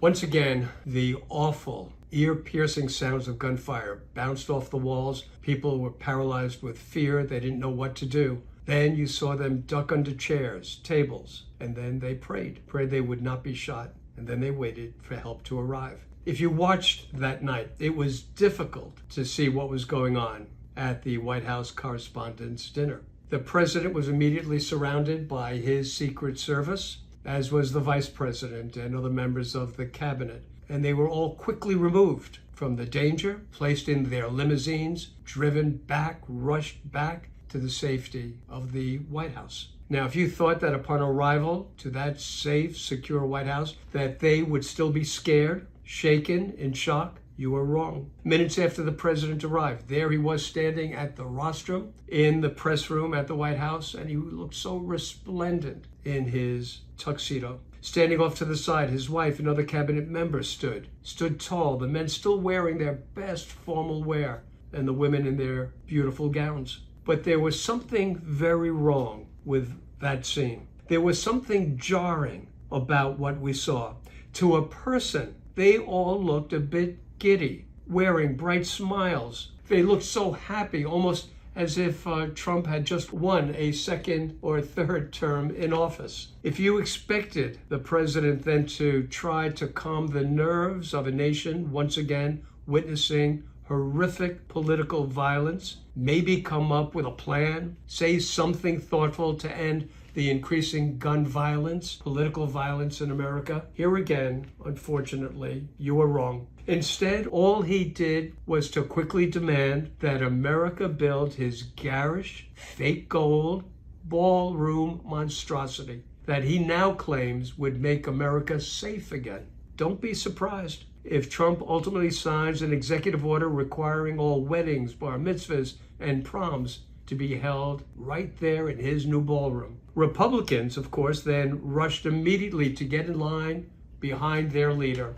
Once again, the awful, ear-piercing sounds of gunfire bounced off the walls. People were paralyzed with fear. They didn't know what to do. Then you saw them duck under chairs, tables, and then they prayed they would not be shot, and then they waited for help to arrive. If you watched that night, it was difficult to see what was going on at the White House Correspondents' Dinner. The president was immediately surrounded by his Secret Service, as was the vice president and other members of the cabinet, and they were all quickly removed from the danger, placed in their limousines, driven back, rushed back to the safety of the White House. Now, if you thought that upon arrival to that safe, secure White House, that they would still be scared, shaken, in shock, you were wrong. Minutes after the president arrived, there he was standing at the rostrum in the press room at the White House, and he looked so resplendent in his tuxedo. Standing off to the side, his wife and other cabinet members stood tall, the men still wearing their best formal wear, and the women in their beautiful gowns. But there was something very wrong with that scene. There was something jarring about what we saw. To a person, they all looked a bit giddy, wearing bright smiles. They looked so happy, almost as if Trump had just won a second or third term in office. If you expected the president then to try to calm the nerves of a nation once again witnessing horrific political violence, maybe come up with a plan, say something thoughtful to end the increasing gun violence, political violence in America, here again, unfortunately, you were wrong. Instead, all he did was to quickly demand that America build his garish, fake gold, ballroom monstrosity that he now claims would make America safe again. Don't be surprised if Trump ultimately signs an executive order requiring all weddings, bar mitzvahs, and proms to be held right there in his new ballroom. Republicans, of course, then rushed immediately to get in line behind their leader.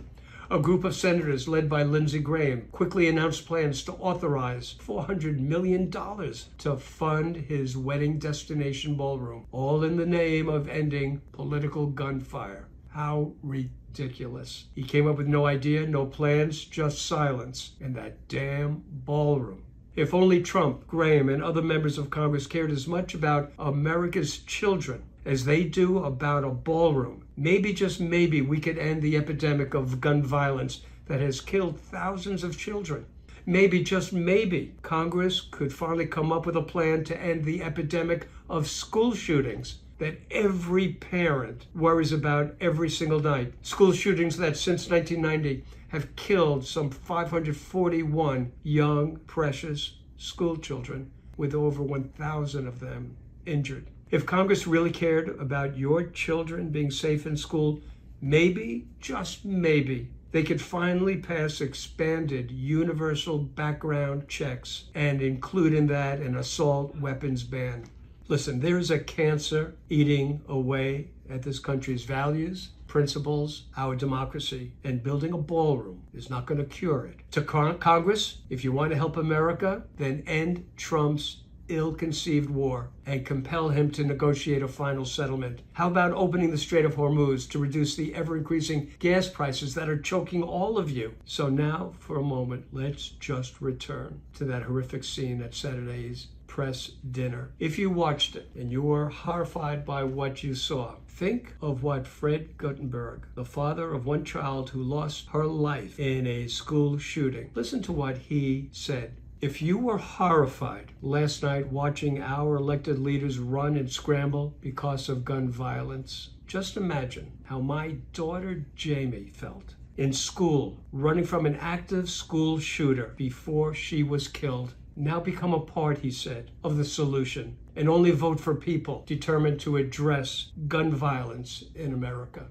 A group of senators led by Lindsey Graham quickly announced plans to authorize $400 million to fund his wedding destination ballroom, all in the name of ending political gunfire. How ridiculous. He came up with no idea, no plans, just silence in that damn ballroom. If only Trump, Graham, and other members of Congress cared as much about America's children as they do about a ballroom, maybe, just maybe, we could end the epidemic of gun violence that has killed thousands of children. Maybe, just maybe, Congress could finally come up with a plan to end the epidemic of school shootings that every parent worries about every single night. School shootings that since 1990 have killed some 541 young, precious school children, with over 1,000 of them injured. If Congress really cared about your children being safe in school, maybe, just maybe, they could finally pass expanded universal background checks and include in that an assault weapons ban. Listen, there is a cancer eating away at this country's values, principles, our democracy, and building a ballroom is not going to cure it. To Congress, if you want to help America, then end Trump's ill-conceived war and compel him to negotiate a final settlement. How about opening the Strait of Hormuz to reduce the ever-increasing gas prices that are choking all of you? So now, for a moment, let's just return to that horrific scene at Saturday's press dinner. If you watched it and you were horrified by what you saw, think of what Fred Guttenberg, the father of one child who lost her life in a school shooting, listen to what he said. If you were horrified last night watching our elected leaders run and scramble because of gun violence, just imagine how my daughter Jamie felt in school, running from an active school shooter before she was killed. Now become a part, he said, of the solution, and only vote for people determined to address gun violence in America.